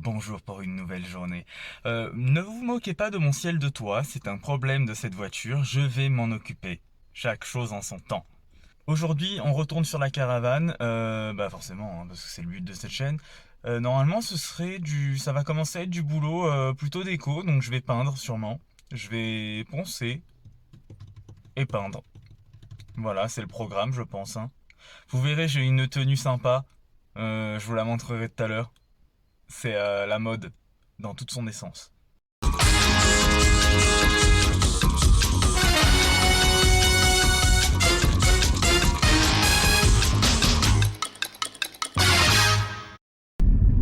Bonjour pour une nouvelle journée. Ne vous moquez pas de mon ciel de toit, c'est un problème de cette voiture, je vais m'en occuper. Chaque chose en son temps. Aujourd'hui, on retourne sur la caravane, bah forcément, hein, parce que c'est le but de cette chaîne. Normalement, ça va commencer à être du boulot plutôt déco, donc je vais peindre sûrement. Je vais poncer et peindre. Voilà, c'est le programme, je pense, hein. Vous verrez, j'ai une tenue sympa. Je vous la montrerai tout à l'heure. C'est la mode dans toute son essence.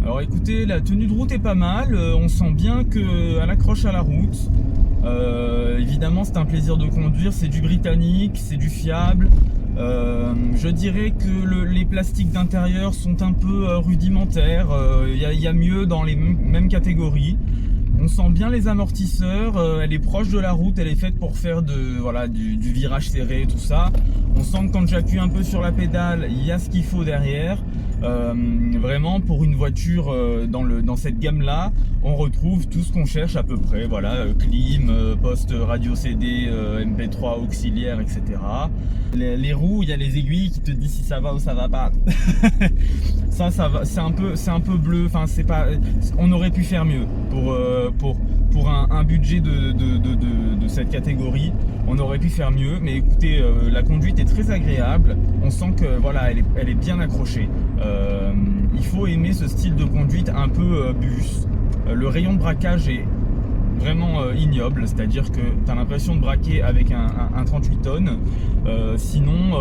Alors écoutez, la tenue de route est pas mal, on sent bien qu'elle accroche à la route. Évidemment c'est un plaisir de conduire, c'est du britannique, c'est du fiable. Je dirais que les plastiques d'intérieur sont un peu rudimentaires, y a mieux dans les mêmes catégories. On sent bien les amortisseurs, elle est proche de la route, elle est faite pour faire du virage serré, tout ça. On sent que quand j'appuie un peu sur la pédale, il y a ce qu'il faut derrière. Vraiment pour une voiture dans cette gamme là, on retrouve tout ce qu'on cherche à peu près. Voilà, clim, poste radio CD, MP3 auxiliaire, etc. Les roues, il y a les aiguilles qui te disent si ça va ou ça va pas. Ça va, c'est un peu bleu. Enfin, c'est pas. On aurait pu faire mieux pour un budget de cette catégorie. On aurait pu faire mieux, mais écoutez, la conduite est très agréable. On sent que voilà, elle est bien accrochée. Il faut aimer ce style de conduite un peu bus. Le rayon de braquage est vraiment ignoble, c'est-à-dire que tu as l'impression de braquer avec un 38 tonnes. Sinon,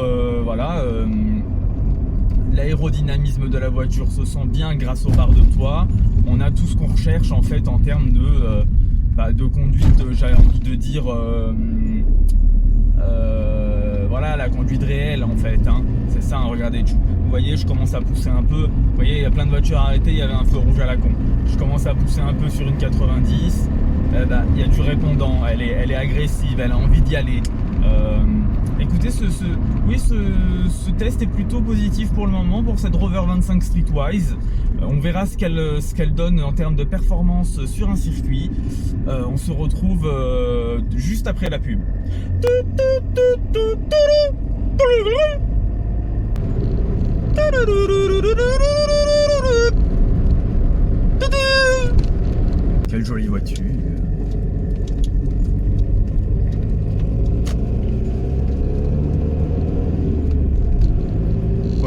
l'aérodynamisme de la voiture se sent bien grâce aux barres de toit. On a tout ce qu'on recherche en fait en termes de conduite, j'ai envie de dire voilà, la conduite réelle en fait, hein. C'est ça, hein, regardez, vous voyez, je commence à pousser un peu. Vous voyez, il y a plein de voitures arrêtées, il y avait un feu rouge à la con. Je commence à pousser un peu sur une 90. Il y a du répondant, elle est agressive, elle a envie d'y aller. Écoutez, ce test est plutôt positif pour le moment pour cette Rover 25 Streetwise. On verra ce qu'elle donne en termes de performance sur un circuit. On se retrouve juste après la pub. Quelle jolie voiture.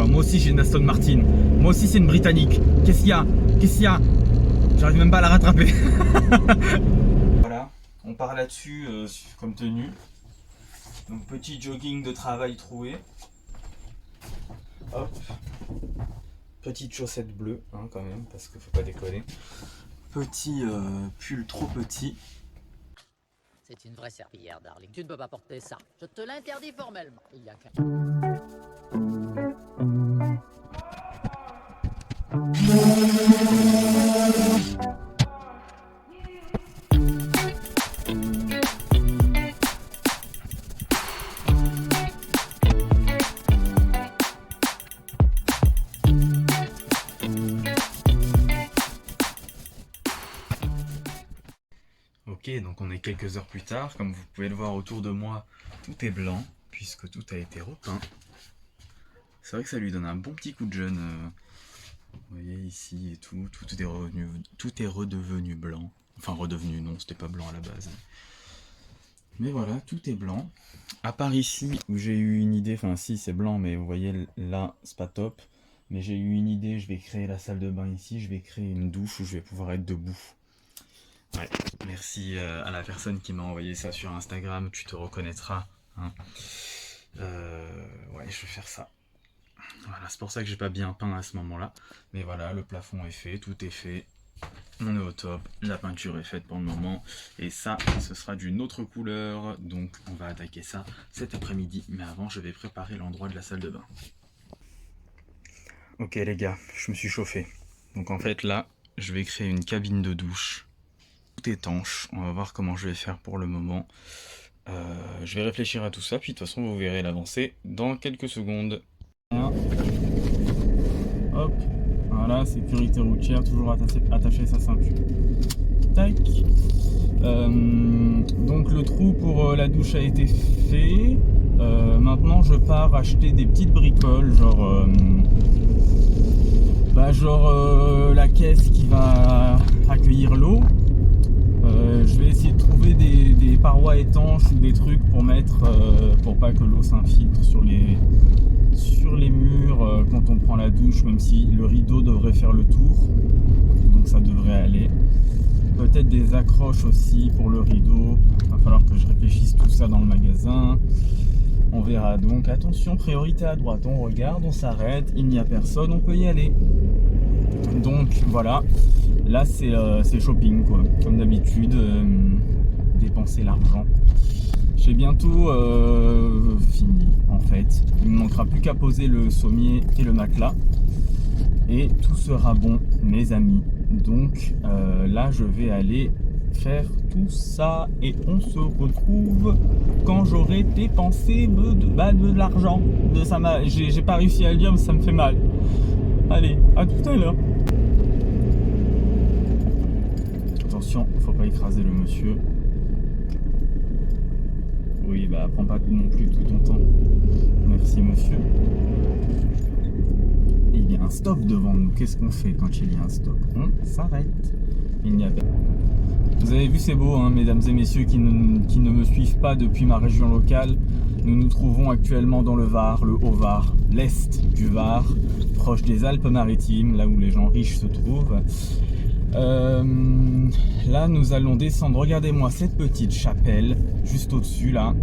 Moi aussi j'ai une Aston Martin. Moi aussi c'est une Britannique. Qu'est-ce qu'il y a? J'arrive même pas à la rattraper. Voilà, on part là-dessus comme tenue. Donc petit jogging de travail troué. Hop. Petite chaussette bleue, hein, quand même, parce qu'il faut pas décoller. Petit pull trop petit. C'est une vraie serpillière, darling. Tu ne peux pas porter ça. Je te l'interdis formellement. Il y a qu'un... Ok, donc on est quelques heures plus tard. Comme vous pouvez le voir autour de moi, tout est blanc, puisque tout a été repeint. C'est vrai que ça lui donne un bon petit coup de jeune. Vous voyez ici et tout est redevenu blanc. Enfin redevenu, non, c'était pas blanc à la base. Mais voilà, tout est blanc. À part ici où j'ai eu une idée, enfin si c'est blanc, mais vous voyez là c'est pas top. Mais j'ai eu une idée, je vais créer la salle de bain ici, je vais créer une douche où je vais pouvoir être debout. Ouais, merci à la personne qui m'a envoyé ça sur Instagram, tu te reconnaîtras. Hein. Ouais, je vais faire ça. Voilà, c'est pour ça que j'ai pas bien peint à ce moment-là. Mais voilà, le plafond est fait, tout est fait. On est au top, la peinture est faite pour le moment. Et ça, ce sera d'une autre couleur. Donc on va attaquer ça cet après-midi. Mais avant, je vais préparer l'endroit de la salle de bain. Ok les gars, je me suis chauffé. Donc en fait là, je vais créer une cabine de douche. Tout étanche, on va voir comment je vais faire pour le moment. Je vais réfléchir à tout ça, puis de toute façon vous verrez l'avancée dans quelques secondes. Hop, Voilà, sécurité routière, toujours attacher sa ceinture. Tac. Donc le trou pour la douche a été fait. Maintenant je pars acheter des petites bricoles, genre la caisse qui va accueillir l'eau. Je vais essayer de trouver des parois étanches ou des trucs pour mettre pour pas que l'eau s'infiltre sur les murs quand on prend la douche, même si le rideau devrait faire le tour, donc ça devrait aller. Peut-être des accroches aussi pour le rideau, il va falloir que je réfléchisse tout ça dans le magasin. On verra. Donc attention, priorité à droite, on regarde, on s'arrête, il n'y a personne, on peut y aller. Donc voilà, là c'est shopping quoi, comme d'habitude, dépenser l'argent. J'ai bientôt fini en fait, il ne manquera plus qu'à poser le sommier et le matelas et tout sera bon mes amis. Donc là je vais aller faire tout ça et on se retrouve quand j'aurai dépensé de l'argent. J'ai pas réussi à le dire mais ça me fait mal. Allez, à tout à l'heure. Attention, faut pas écraser le monsieur. Oui, bah prends pas non plus tout ton temps. Merci monsieur. Il y a un stop devant nous. Qu'est-ce qu'on fait quand il y a un stop? On s'arrête. Il n'y a pas. Vous avez vu, c'est beau, hein, mesdames et messieurs qui ne me suivent pas depuis ma région locale. Nous nous trouvons actuellement dans le Var, le Haut-Var, l'est du Var, proche des Alpes-Maritimes, là où les gens riches se trouvent. Là, nous allons descendre. Regardez-moi cette petite chapelle juste au-dessus, là.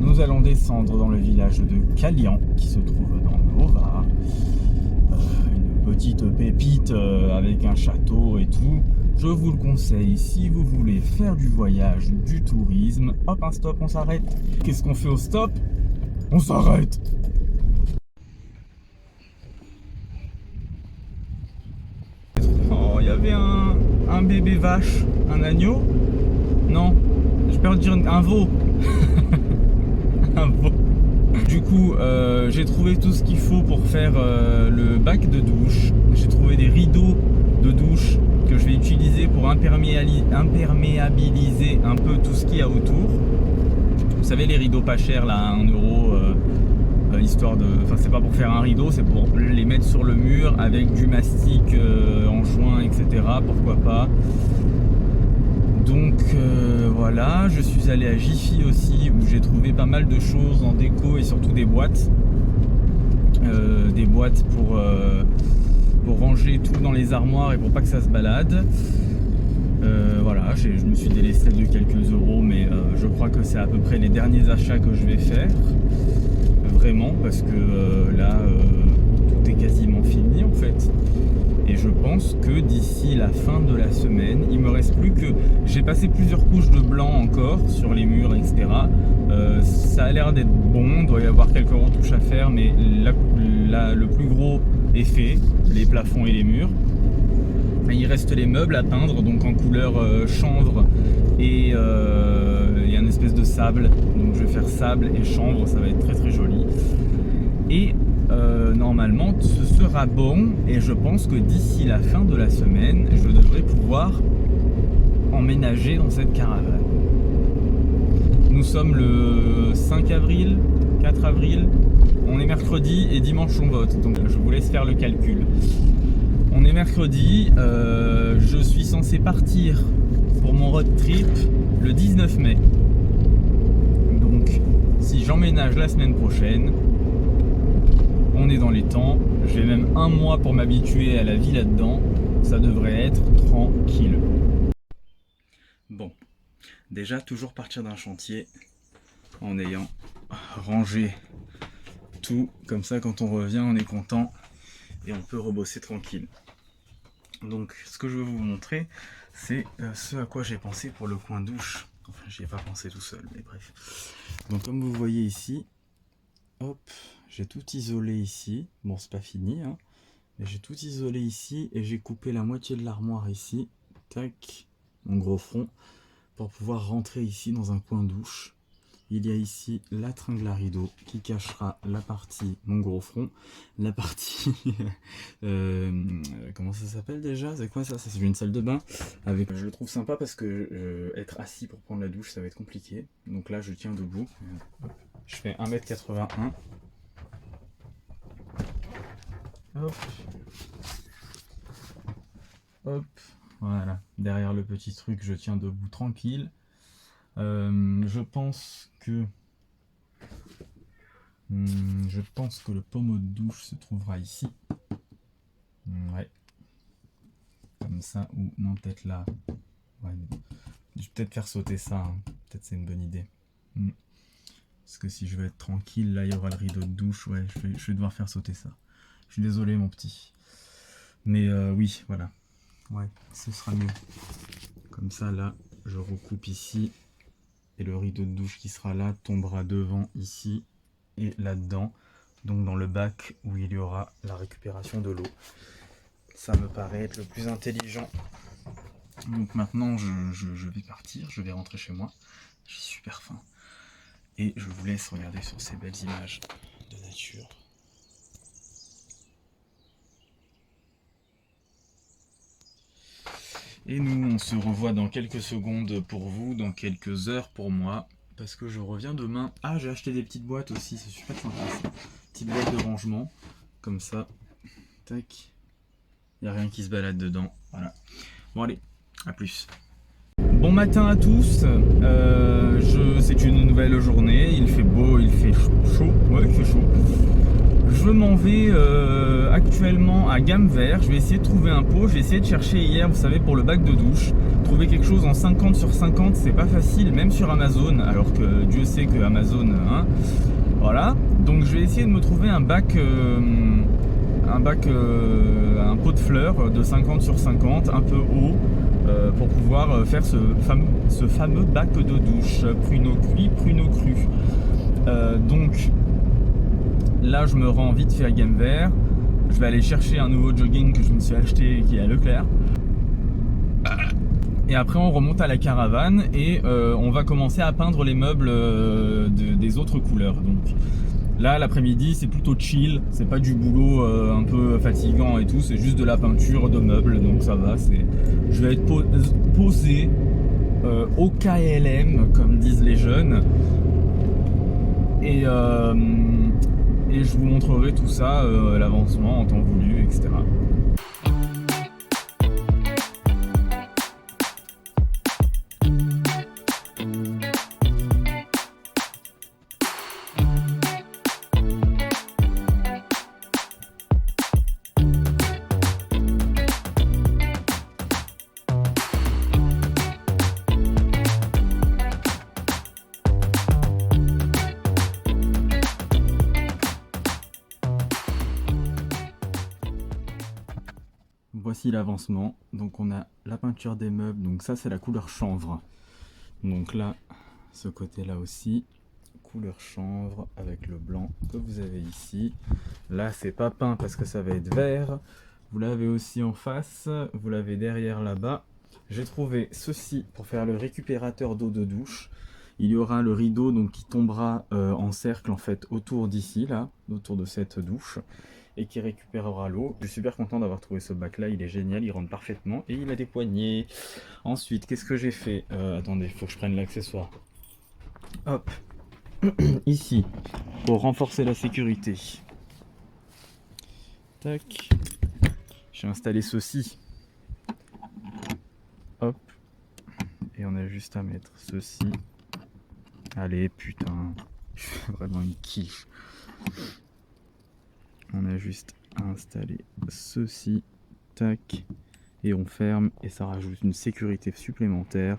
Nous allons descendre dans le village de Calian, qui se trouve dans le Haut-Var. Une petite pépite avec un château et tout. Je vous le conseille si vous voulez faire du voyage, du tourisme. Hop, un stop, on s'arrête. Qu'est-ce qu'on fait au stop? On s'arrête. Oh, il y avait un bébé vache, un agneau. Non, j'ai peur de dire un veau. Un veau. Du coup, j'ai trouvé tout ce qu'il faut pour faire le bac de douche. J'ai trouvé des rideaux de douche que je vais utiliser pour imperméabiliser un peu tout ce qu'il y a autour. Vous savez, les rideaux pas chers là, 1 euro, histoire de... Enfin, c'est pas pour faire un rideau, c'est pour les mettre sur le mur avec du mastic en joint, etc. Pourquoi pas. Donc voilà, je suis allé à Jiffy aussi où j'ai trouvé pas mal de choses en déco et surtout des boîtes. Des boîtes pour ranger tout dans les armoires et pour pas que ça se balade. Voilà, je me suis délesté de quelques euros, mais je crois que c'est à peu près les derniers achats que je vais faire. Vraiment, parce que là, tout est quasiment fini en fait. Et je pense que d'ici la fin de la semaine, il me reste plus que... J'ai passé plusieurs couches de blanc encore sur les murs, etc. Ça a l'air d'être bon, il doit y avoir quelques retouches à faire, mais le plus gros est fait, les plafonds et les murs. Et il reste les meubles à peindre, donc en couleur chanvre et il y a une espèce de sable. Donc je vais faire sable et chanvre, ça va être très très joli. Et normalement ce sera bon et je pense que d'ici la fin de la semaine je devrais pouvoir emménager dans cette caravane. Nous sommes le 5 avril, 4 avril, on est mercredi et dimanche on vote, donc je vous laisse faire le calcul. On est mercredi, je suis censé partir pour mon road trip le 19 mai. Donc si j'emménage la semaine prochaine, on est dans les temps, j'ai même 1 mois pour m'habituer à la vie là-dedans, ça devrait être tranquille. Bon, déjà toujours partir d'un chantier en ayant rangé tout, comme ça quand on revient on est content et on peut rebosser tranquille. Donc ce que je vais vous montrer, c'est ce à quoi j'ai pensé pour le coin douche. Enfin j'y ai pas pensé tout seul, mais bref. Donc comme vous voyez ici, hop, j'ai tout isolé ici. Bon, c'est pas fini, hein, mais j'ai tout isolé ici et j'ai coupé la moitié de l'armoire ici. Tac, mon gros front, pour pouvoir rentrer ici dans un coin douche. Il y a ici la tringle à rideau qui cachera la partie, mon gros front, la partie, comment ça s'appelle déjà? C'est quoi ça? Ça c'est une salle de bain. Avec, je le trouve sympa parce que être assis pour prendre la douche ça va être compliqué. Donc là je tiens debout. Je fais 1m81. Hop. Hop. Voilà. Derrière le petit truc je tiens debout tranquille. Je pense que le pommeau de douche se trouvera ici. Ouais. Comme ça, ou non, peut-être là. Ouais. Je vais peut-être faire sauter ça. Hein. Peut-être c'est une bonne idée. Parce que si je veux être tranquille, là il y aura le rideau de douche. Ouais, je vais devoir faire sauter ça. Je suis désolé, mon petit. Mais oui, voilà. Ouais, ce sera mieux. Comme ça, là, je recoupe ici. Et le rideau de douche qui sera là tombera devant ici et là-dedans, donc dans le bac où il y aura la récupération de l'eau. Ça me paraît être le plus intelligent. Donc maintenant je vais partir, je vais rentrer chez moi. J'ai super faim. Et je vous laisse regarder sur ces belles images de nature. Et nous, on se revoit dans quelques secondes pour vous, dans quelques heures pour moi, parce que je reviens demain. Ah, j'ai acheté des petites boîtes aussi, c'est super sympa ça. Petite boîte de rangement, comme ça. Tac. Il n'y a rien qui se balade dedans. Voilà. Bon allez, à plus. Bon matin à tous. C'est une nouvelle journée. Il fait beau, il fait chaud. Ouais, il fait chaud. Je m'en vais actuellement à Gamme Vert. Je vais essayer de trouver un pot. J'ai essayé de chercher hier, vous savez, pour le bac de douche. Trouver quelque chose en 50 sur 50, c'est pas facile, même sur Amazon. Alors que Dieu sait que Amazon, hein. Voilà. Donc je vais essayer de me trouver un bac, un pot de fleurs de 50 sur 50, un peu haut, pour pouvoir faire ce fameux bac de douche. Pruneau cuit, pruneau cru. Donc là je me rends vite fait à Gamme Vert. Je vais aller chercher un nouveau jogging que je me suis acheté qui est à Leclerc. Et après on remonte à la caravane et on va commencer à peindre les meubles des autres couleurs. Donc là l'après-midi c'est plutôt chill, c'est pas du boulot un peu fatigant et tout, c'est juste de la peinture de meubles, donc ça va. Je vais être posé au KLM comme disent les jeunes. Et je vous montrerai tout ça, l'avancement en temps voulu, etc. Voici l'avancement. Donc on a la peinture des meubles, donc ça c'est la couleur chanvre. Donc là, ce côté là aussi, couleur chanvre avec le blanc que vous avez ici. Là c'est pas peint parce que ça va être vert. Vous l'avez aussi en face, vous l'avez derrière là-bas. J'ai trouvé ceci pour faire le récupérateur d'eau de douche. Il y aura le rideau donc qui tombera en cercle en fait autour d'ici là, autour de cette douche, et qui récupérera l'eau. Je suis super content d'avoir trouvé ce bac là, il est génial, il rentre parfaitement et il a des poignées. Ensuite, qu'est-ce que j'ai fait? Attendez, il faut que je prenne l'accessoire. Hop, ici, pour renforcer la sécurité. Tac, j'ai installé ceci. Hop, et on a juste à mettre ceci. Allez, putain, je fais vraiment une quiche. On a juste à installer ceci, tac, et on ferme, et ça rajoute une sécurité supplémentaire.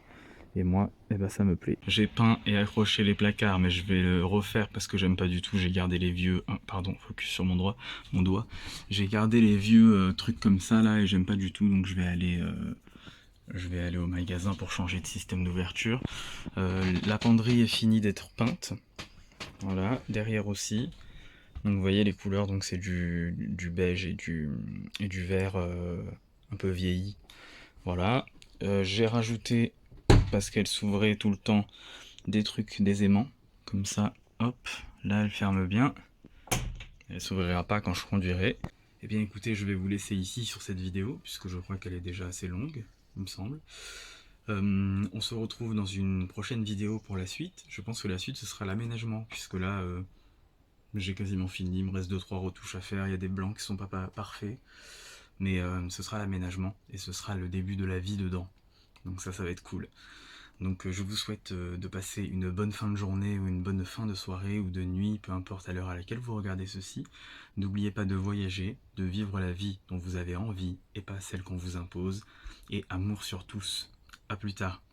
Et moi, eh ben, ça me plaît. J'ai peint et accroché les placards, mais je vais le refaire parce que j'aime pas du tout. J'ai gardé les vieux, pardon, focus sur mon doigt. J'ai gardé les vieux trucs comme ça là, et j'aime pas du tout, donc je vais aller au magasin pour changer de système d'ouverture. La penderie est finie d'être peinte. Voilà, derrière aussi. Donc vous voyez les couleurs, donc c'est du beige et du vert un peu vieilli. Voilà. J'ai rajouté, parce qu'elle s'ouvrait tout le temps, des trucs, des aimants, Comme ça, hop, là elle ferme bien. Elle s'ouvrira pas quand je conduirai. Eh bien écoutez, je vais vous laisser ici sur cette vidéo, puisque je crois qu'elle est déjà assez longue, il me semble. On se retrouve dans une prochaine vidéo pour la suite. Je pense que la suite ce sera l'aménagement, puisque là j'ai quasiment fini, il me reste 2-3 retouches à faire, il y a des blancs qui sont pas parfaits. Mais ce sera l'aménagement, et ce sera le début de la vie dedans. Donc ça va être cool. Donc je vous souhaite de passer une bonne fin de journée ou une bonne fin de soirée ou de nuit, peu importe à l'heure à laquelle vous regardez ceci. N'oubliez pas de voyager, de vivre la vie dont vous avez envie et pas celle qu'on vous impose. Et amour sur tous. À plus tard.